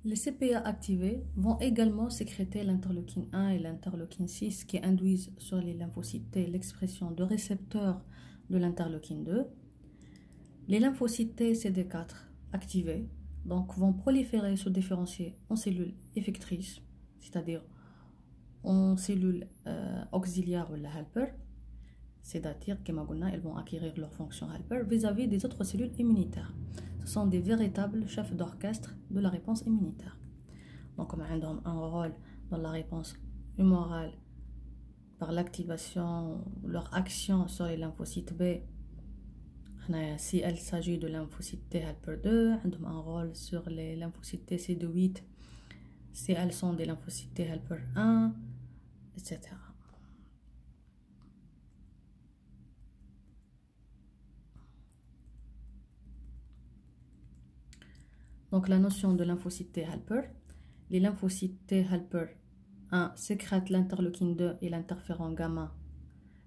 Les CPA activés vont également sécréter l'interleukine 1 et l'interleukine 6 qui induisent sur les lymphocytes T l'expression de récepteurs de l'interleukine 2. Les lymphocytes T CD4 activés donc, vont proliférer, se différencier en cellules effectrices, c'est-à-dire en cellules auxiliaires ou la helper, c'est-à-dire qu'elles vont acquérir leur fonction helper vis-à-vis des autres cellules immunitaires. Ce sont des véritables chefs d'orchestre de la réponse immunitaire. Donc, comme ils ont un rôle dans la réponse humorale par l'activation, leur action sur les lymphocytes B. Si il s'agit de lymphocytes T helper 2, ils ont un rôle sur les lymphocytes T CD8 si elles sont des lymphocytes T helper 1, etc. Donc la notion de lymphocyte T helper. Les lymphocytes T helper 1 sécrètent l'interleukine 2 et l'interféron gamma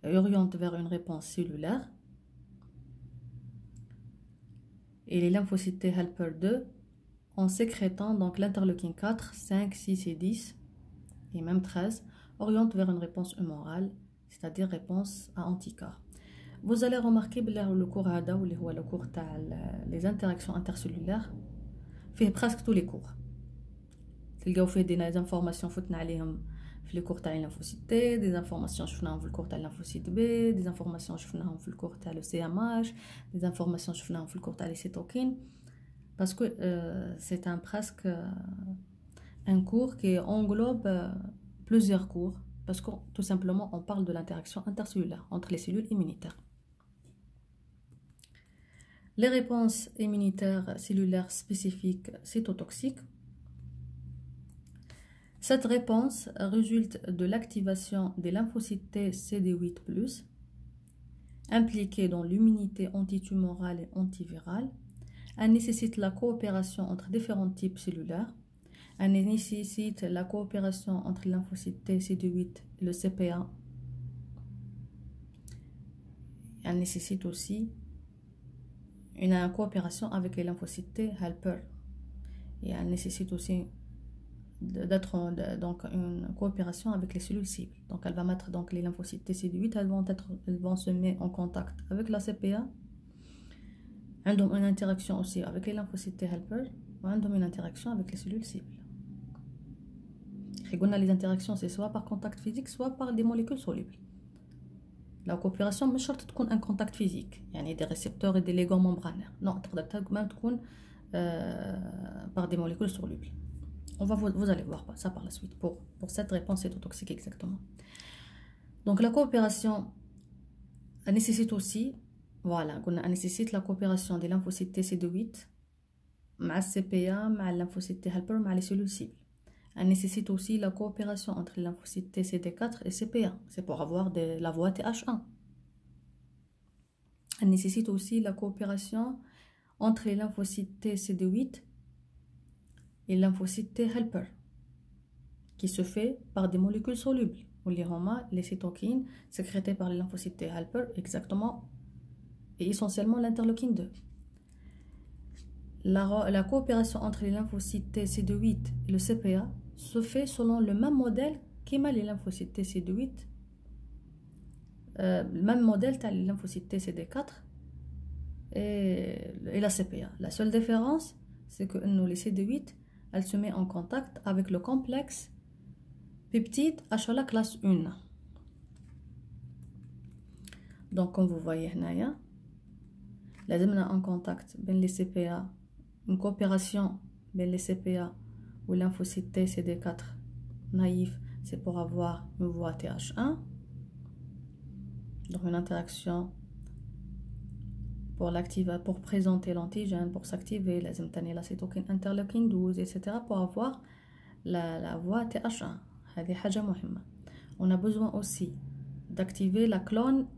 et orientent vers une réponse cellulaire. Et les lymphocytes T helper 2 en sécrétant donc l'interleukine 4, 5, 6 et 10 et même 13 orientent vers une réponse humorale, c'est-à-dire réponse à anticorps. Vous allez remarquer le cours هذا واللي هو le cours تاع les interactions intercellulaires فيه presque tous les cours. تلقاو فيه des informations فتنا عليهم في le cours تاع lymphocyte T, des informations شفناهم في le cours تاع lymphocyte B, des informations شفناهم في le cours تاع le CMH, des informations شفناهم في le cours تاع les cytokines. Parce que c'est presque un cours qui englobe plusieurs cours, parce que tout simplement on parle de l'interaction intercellulaire entre les cellules immunitaires. Les réponses immunitaires cellulaires spécifiques cytotoxiques. Cette réponse résulte de l'activation des lymphocytes T CD8+, impliqués dans l'immunité antitumorale et antivirale. Elle nécessite la coopération entre différents types cellulaires. Elle nécessite la coopération entre les lymphocytes T, CD8 et le CPA. Elle nécessite aussi une coopération avec les lymphocytes T helper. Et elle nécessite aussi d'être donc une coopération avec les cellules cibles. Donc elle va mettre donc les lymphocytes T, CD8, elles vont se mettre en contact avec la CPA. Elles ont une interaction aussi avec les lymphocytes T helper ou elles ont une interaction avec les cellules cibles. Les interactions, c'est soit par contact physique, soit par des molécules solubles. La coopération, مش شرط تكون un contact physique, يعني des récepteurs et des ligands membranaires. Non, تقدر même تكون par des molécules solubles. Vous allez voir ça par la suite pour cette réponse cytotoxique exactement. Donc la coopération nécessite aussi, voilà, elle nécessite la coopération des lymphocytes TC2-8 مع CPA, مع lymphocytes T helper, مع les cellules cibles. Elle nécessite aussi la coopération entre les lymphocytes TCD4 et CPA. C'est pour avoir la voie TH1. Elle nécessite aussi la coopération entre les lymphocytes TCD8 et les lymphocytes T helper, qui se fait par des molécules solubles, ou les cytokines sécrétées par les lymphocytes T helper, exactement, et essentiellement l'interleukine 2. La coopération entre les lymphocytes TC2-8 et le CPA se fait selon le même modèle qu'est les lymphocytes TC2-8, le même modèle que les lymphocytes TCD4 et la CPA. La seule différence, c'est que les CD8, elles se mettent en contact avec le complexe peptide HLA classe 1. Donc, comme vous voyez, là, on a un contact avec les CPA, une coopération avec les CPA ou lymphocytes T CD4 naïf, c'est pour avoir une voie TH1. Donc une interaction pour présenter l'antigène, pour s'activer la cytokine interleukine 12, etc. pour avoir la voie TH1. On a besoin aussi d'activer la clone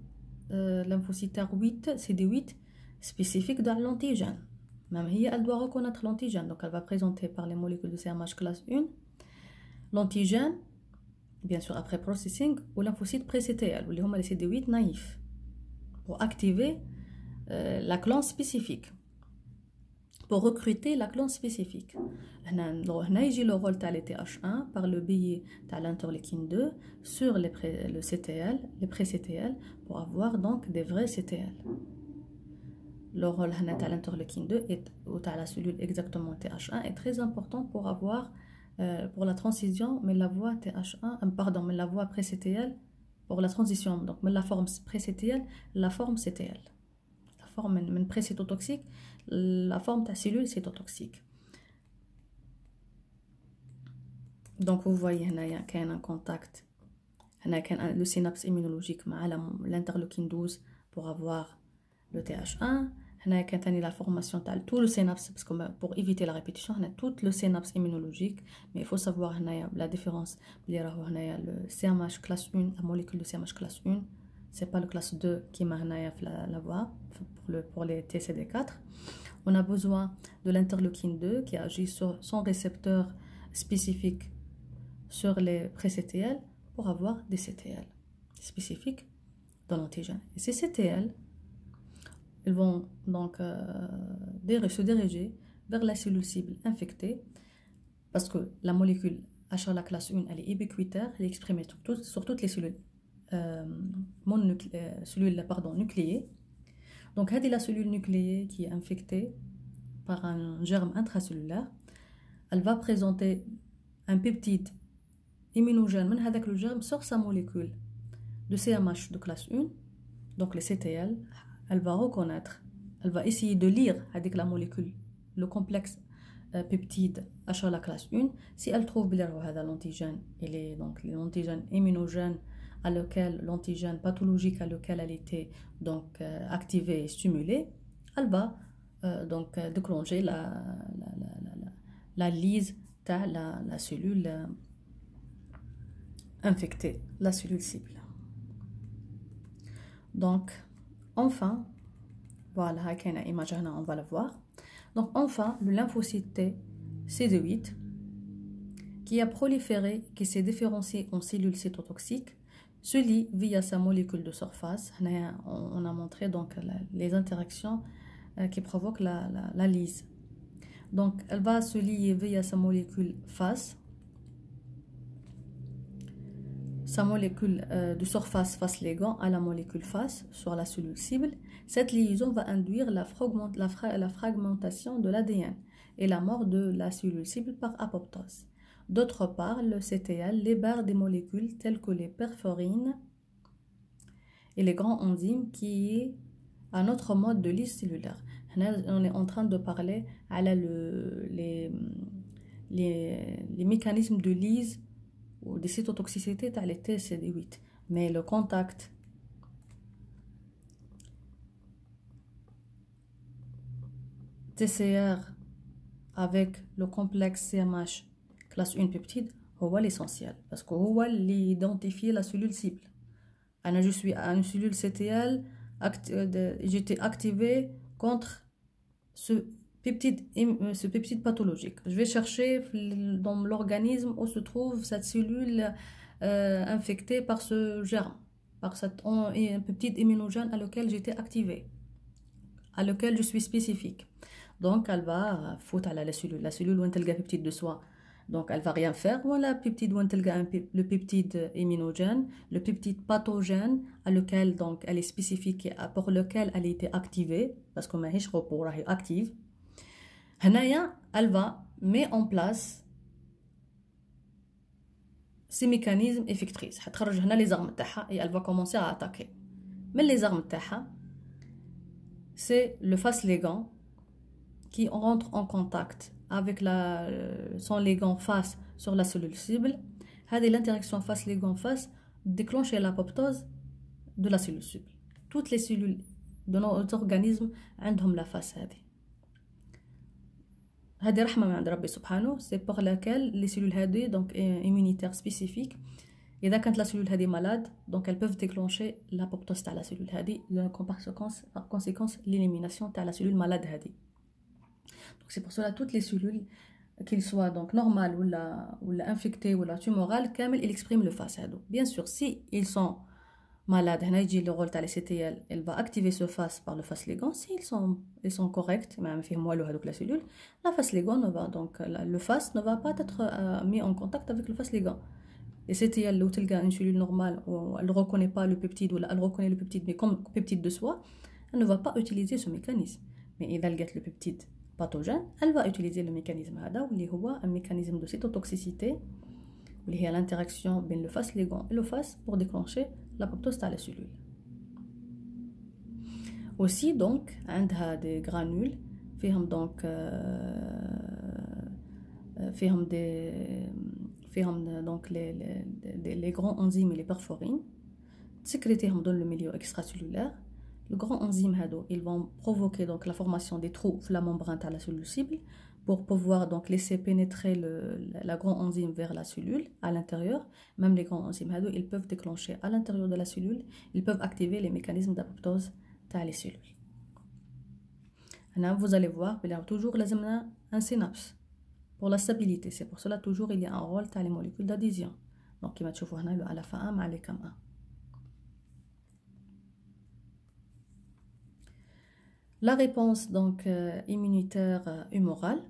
lymphocytaire 8 CD8 spécifique dans l'antigène. Même elle doit reconnaître l'antigène, donc elle va présenter par les molécules de CMH classe 1 l'antigène, bien sûr après processing, ou lymphocyte pré-CTL, ou les CD8 naïfs, pour activer la clone spécifique. pour recruter la clone spécifique. Ici, le rôle de TH1 par le biais de l'interleukine 2 sur le CTL, les pré-CTL, pour avoir donc des vrais CTL. Le rôle de l'interleukine 2 ou de la cellule exactement TH1 est très important pour avoir pour la transition, mais la voie TH1, pardon, mais la voie pré-CTL pour la transition, donc mais la forme pré-CTL, la forme CTL. La forme pré-cytotoxique, la forme de la cellule cytotoxique. Donc vous voyez il y a un contact, le synapse immunologique avec l'interleukine 12 pour avoir le TH1. Il y a la formation de tout le synapse, parce que pour éviter la répétition, on a tout le synapse immunologique, mais il faut savoir la différence. Il y a le CMH classe 1, la molécule de CMH classe 1, c'est pas le classe 2 qui m'a la voie pour les TCD4. On a besoin de l'interleukine 2 qui agit sur son récepteur spécifique sur les pré-CTL pour avoir des CTL spécifiques dans l'antigène. Et ces CTL, ils vont donc se diriger vers la cellule cible infectée parce que la molécule H la classe 1 elle est ubiquitaire, elle est exprimée sur toutes les cellules, nucléées. Donc, c'est la cellule nucléée qui est infectée par un germe intracellulaire. Elle va présenter un peptide immunogène avec le germe sur sa molécule de CMH de classe 1, donc les CTL. Elle va reconnaître, elle va essayer de lire avec la molécule le complexe peptide H la classe 1. Si elle trouve bien l'antigène, donc l'antigène immunogène à lequel l'antigène pathologique à lequel elle était donc activée et stimulée, elle va donc déclencher la lyse de la cellule infectée, la cellule cible. Donc enfin, voilà, on va le voir. Donc enfin, le lymphocyte T CD8 qui a proliféré, qui s'est différencié en cellules cytotoxiques, se lie via sa molécule de surface. On a montré donc les interactions qui provoquent la lyse. Donc elle va se lier via sa molécule face, sa molécule de surface face ligand à la molécule face sur la cellule cible. Cette liaison va induire la fragmentation de l'ADN et la mort de la cellule cible par apoptose. D'autre part, le CTL libère des molécules telles que les perforines et les grands enzymes qui est un autre mode de lyse cellulaire. On est en train de parler à les mécanismes de lyse ou des cytotoxicités dans les TCD8. Mais le contact TCR avec le complexe CMH classe 1 peptide c'est l'essentiel parce que c'est l'identifier la cellule cible. Je suis à une cellule CTL, j'étais activée contre ce peptide pathologique. Je vais chercher dans l'organisme où se trouve cette cellule infectée par ce germe, par un peptide immunogène à lequel j'étais activée, à lequel je suis spécifique. Donc elle va foutre à la cellule où elle a le peptide de soi. Donc elle va rien faire. Voilà le peptide immunogène, le peptide pathogène à lequel donc elle est spécifique et pour lequel elle a été activée parce que ماهيش repos راهي active. هنايا elle va mettre en place ces mécanismes effectrices. هتخرج هنا les armes تاعها et elle va commencer à attaquer. Mais les armes تاعها c'est le face ligand qui rentre en contact avec son ligand face sur la cellule cible. L'interaction face ligand face déclenche l'apoptose de la cellule cible. Toutes les cellules de notre organisme ont la face. C'est pour laquelle les cellules donc immunitaires spécifiques, et quand la cellule est malade, donc elles peuvent déclencher l'apoptose de la cellule par conséquence l'élimination de la cellule malade. Donc c'est pour cela toutes les cellules, qu'ils soient donc normales ou infectées ou tumorales, ils expriment le face. Bien sûr, si ils sont malade, هنا يجي le rôle تاع les CTL, elle va activer ce face par le face ligand. Ils sont corrects, même فيهم والو هذوك la cellule, la face ligand ne va donc le face ne va pas être mis en contact avec le face ligand. Les CTL où تلقى une cellule normale où elle ne reconnaît pas le peptide ou elle reconnaît le peptide mais comme peptide de soi, elle ne va pas utiliser ce mécanisme. Mais إذا لقت le peptide pathogène, elle va utiliser le mécanisme هذا اللي هو un mécanisme de cytotoxicité اللي هي l'interaction بين le face ligand et le face pour déclencher l'apoptose de la cellule. Aussi donc عندها des granules فيهم donc فيهم donc les grands enzymes et les perforines sécrétées dans le milieu extracellulaire. Les grands enzymes ils vont provoquer donc la formation des trous dans la membrane de la cellule cible pour pouvoir donc laisser pénétrer la grande enzyme vers la cellule à l'intérieur. Même les grands enzymes ils peuvent déclencher à l'intérieur de la cellule, ils peuvent activer les mécanismes d'apoptose des cellules. Là, vous allez voir, il y a toujours un synapse pour la stabilité. C'est pour cela toujours il y a un rôle dans les molécules d'adhésion. Donc, il va te voir le alpha 1 avec le cam 1. La réponse donc immunitaire humorale.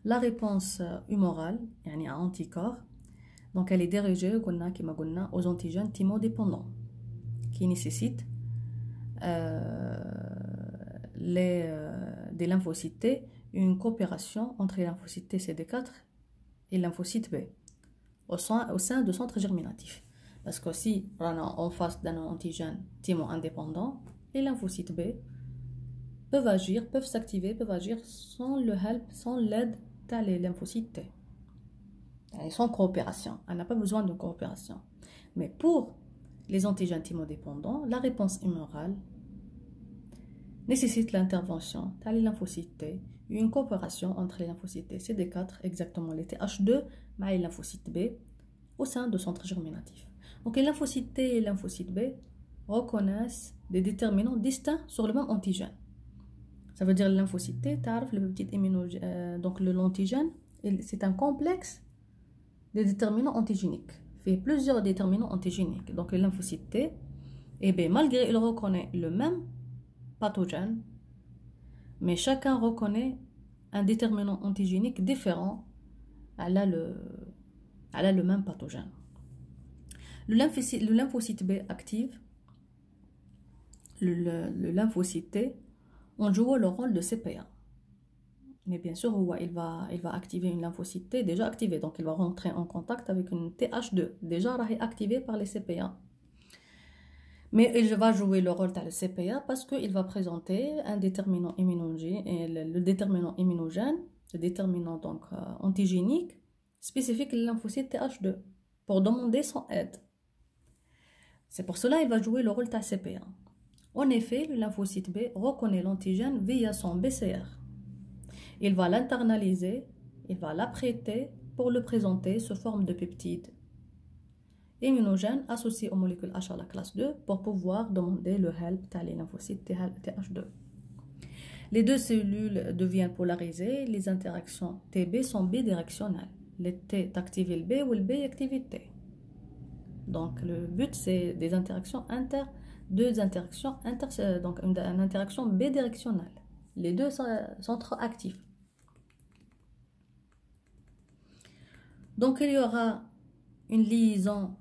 La réponse humorale, يعني à anticorps, donc elle est dirigée aux antigènes thymodépendants qui nécessitent des lymphocytes T, une coopération entre les lymphocytes T CD4 et les lymphocytes B au sein de centres germinatifs. Parce que si on est en face d'un antigène thymo-indépendant, les lymphocytes B peuvent agir, peuvent s'activer, peuvent agir sans le help, sans l'aide des lymphocytes T. Et sans coopération. On n'a pas besoin de coopération. Mais pour les antigènes thymodépendants, la réponse humorale nécessite l'intervention des lymphocytes T, une coopération entre les lymphocytes T CD4, exactement les TH2, et les lymphocytes B au sein de centres germinatifs. Donc les lymphocytes T et les lymphocytes B reconnaissent des déterminants distincts sur le même antigène. Ça veut dire le lymphocyte T, le petit donc l'antigène, c'est un complexe de déterminants antigéniques. Il fait plusieurs déterminants antigéniques. Donc le lymphocyte T, et bien, malgré qu'il reconnaît le même pathogène, mais chacun reconnaît un déterminant antigénique différent à le même pathogène. Le lymphocyte B active le lymphocyte T en jouant le rôle de CPA. Mais bien sûr, il va activer une lymphocyte T déjà activée, donc il va rentrer en contact avec une TH2 déjà activée par les CPA. Mais il va jouer le rôle de le CPA parce qu'il va présenter un déterminant immunogène, et le déterminant immunogène, le déterminant donc antigénique spécifique à lymphocyte TH2 pour demander son aide. C'est pour cela qu'il va jouer le rôle de CPA. En effet, le lymphocyte B reconnaît l'antigène via son BCR. Il va l'internaliser, il va l'apprêter pour le présenter sous forme de peptide immunogène associé aux molécules H à la classe 2 pour pouvoir demander le help des lymphocytes TH2. Les deux cellules deviennent polarisées, les interactions TB sont bidirectionnelles. Le T active le B ou le B active le T. Donc le but c'est des interactions donc une interaction bidirectionnelle. Les deux sont trop actifs. Donc il y aura une liaison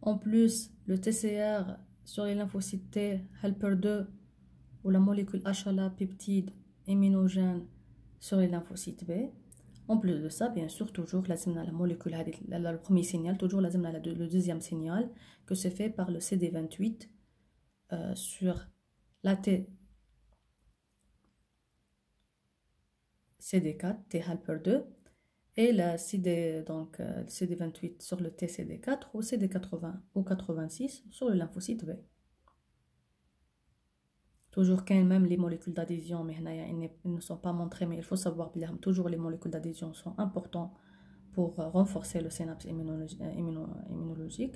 en plus le TCR sur les lymphocytes T helper 2 ou la molécule HLA peptide immunogène sur les lymphocytes B. En plus de ça, bien sûr, toujours la molécule, le premier signal, toujours le deuxième signal que c'est fait par le CD28 sur la T CD4, T helper 2, et la CD28 sur le TCD4 ou CD80 ou 86 sur le lymphocyte B. Toujours quand même les molécules d'adhésion, mais ils ne sont pas montrées, mais il faut savoir que toujours les molécules d'adhésion sont importantes pour renforcer le synapse immunologique,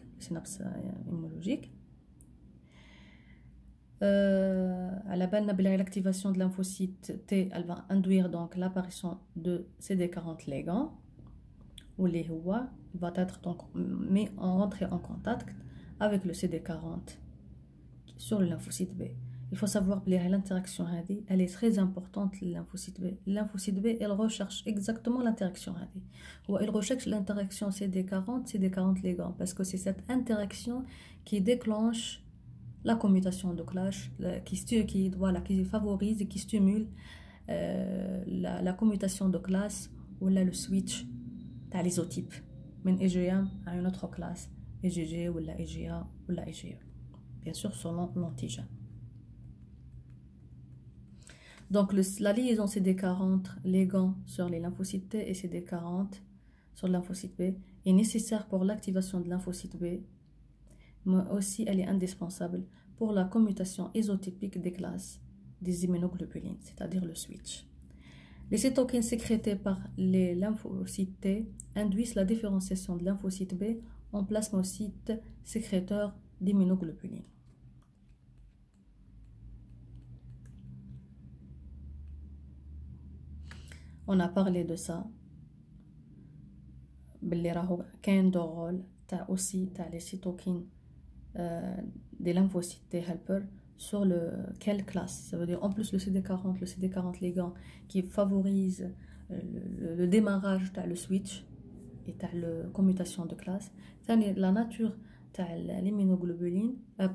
à la base de l'activation de lymphocyte T, elle va induire donc l'apparition de CD40 ligands ou les Huwa, va être donc mis en rentrée en contact avec le CD40 sur le lymphocyte B. Il faut savoir que l'interaction elle est très importante, le lymphocyte B. Le lymphocyte B, elle recherche exactement l'interaction. Elle recherche l'interaction CD40 ligand, parce que c'est cette interaction qui déclenche la commutation de clash, qui favorise et qui stimule la commutation de classe ou là, le switch de l'isotype من IgM à une autre classe, IgG ou la IgA ou la IgE, bien sûr selon l'antigène. Donc la liaison CD40 ligand sur les lymphocytes T et CD40 sur le lymphocyte B est nécessaire pour l'activation de lymphocyte B, mais aussi elle est indispensable pour la commutation isotypique des classes des immunoglobulines, c'est-à-dire le switch. Les cytokines sécrétées par les lymphocytes T induisent la différenciation de lymphocyte B en plasmocytes sécréteurs d'immunoglobulines. On a parlé de ça. كاين دو رول تاع aussi تاع les cytokines des lymphocytes T helper sur quelle classe. Ça veut dire en plus le CD40 ligand qui favorise le démarrage de le switch et la commutation de classe. La nature de l'immunoglobuline, la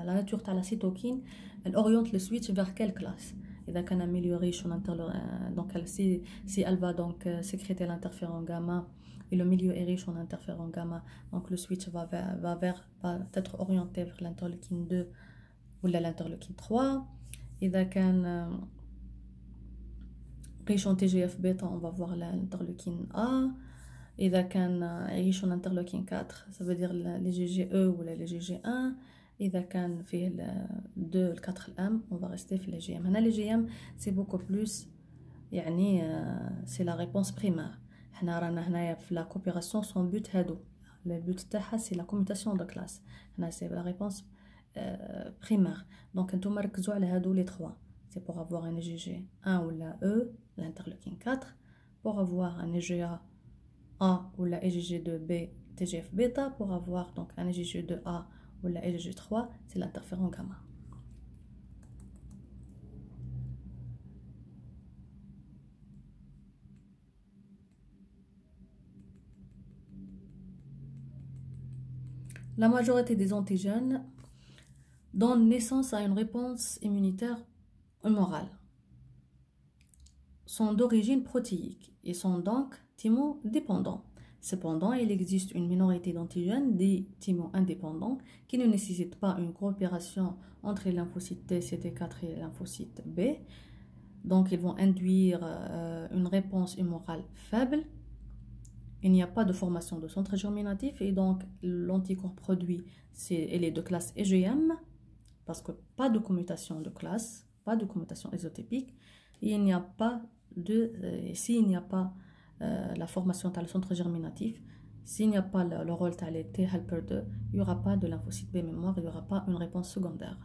nature de la cytokine, elle oriente le switch vers quelle classe. إذا كان amélioré donc si elle va donc sécréter l'interféron gamma et le milieu est riche en interféron gamma, donc le switch va être orienté vers l'interleukine 2 ou l'interleukine 3. إذا كان riche en TGF bêta, on va voir l'interleukine A. إذا كان riche en interleukine 4, ça veut dire les GGE ou les GG1. إذا كان فيه 2 4 الام on va rester في les GM. هنا les GM c'est beaucoup plus يعني c'est la réponse primaire. حنا رانا هنايا في la coopération son but هادو le but تاعها c'est la commutation de classe. هنا c'est la réponse primaire. donc نتوما ركزوا على هادو les 3. c'est pour avoir un GG1 ou la E l'interleukine 4, pour avoir un EGA A ou la EGG2B TGF bêta, pour avoir donc un EGG2A ou la EGG3, c'est l'interféron gamma. La majorité des antigènes donnent naissance à une réponse immunitaire humorale, sont d'origine protéique et sont donc thymodépendants. Cependant, il existe une minorité d'antigènes, des thymo-indépendants, qui ne nécessitent pas une coopération entre les lymphocytes T, CD4 et les lymphocytes B. Donc, ils vont induire une réponse humorale faible. Il n'y a pas de formation de centre germinatif et donc l'anticorps produit, elle est de classe IgM, parce que pas de commutation de classe, pas de commutation isotypique. Et il n'y a pas s'il n'y a pas la formation dans le centre germinatif, s'il n'y a pas le rôle de T helper 2, il n'y aura pas de lymphocyte B mémoire, il n'y aura pas une réponse secondaire.